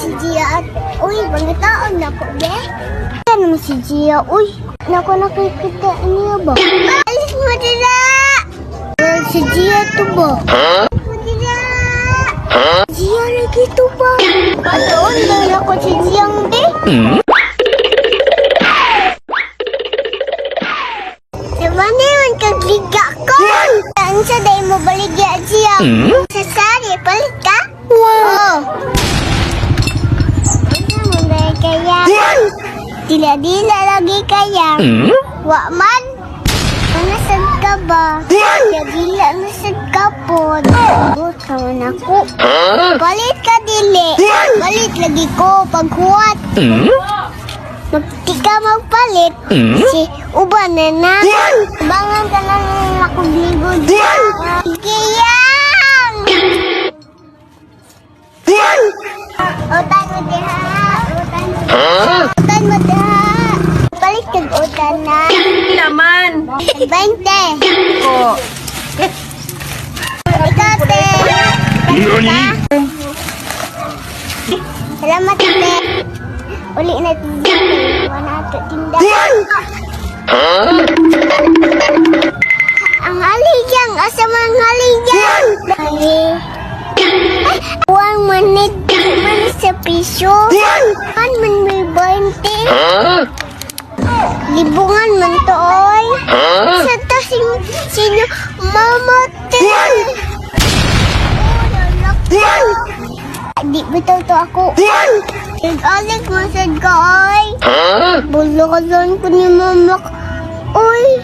si Gia at uy, mga taon na ko, be. Ano naman si Gia, uy. Naku, nakikita niya ba? Alis mo dila! Si Gia to ba? Dila! Gia lagi to ba? Atoon ba ako si Gia, be? Diba naman kagliga ko? Saan sa day mo baligya, Gia? Sa sari, palit ka? Wow! Ano mo ba kaya? Dila-dila lagi kaya? Wa man? Nasad ka ba? Dila nasad ka po. Buot ka man ako. Palit ka, dili. Palit lagi ko paghuwat. Magti ka magpalit. Si uban na na. Bangan ka na ng lakog-ligod. Kiyang! Utan mo diha. Utan mo diha. Palit kag utan na. Laman. 20. Ko. Ikaw, te. Nani? Salamat, te. Uli na tinda. Wala ito tinda. Ang haligyang. Asa man haligyang? Huwag manit. Man sa piso. Man may 20. Libungan man to, oy. Sa tasing sino mamatay. Di bitaw to ako. Nag-alik masad ka, oy. Bulakasan ko ni mama. Oy.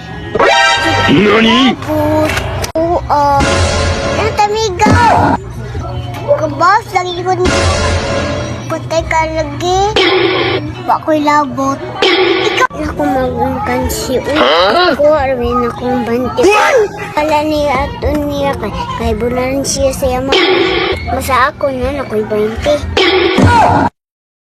Nani? Oo. Ano tamigaw? Kabas, lagi ko ni... Patay ka lagi. Bako'y labot. Ikaw. Ako mag-ungkan si Uy. Kuha rin akong banti. Pala niya at niya kay bulan siya sa yaman. Masa ako na ako'y 20.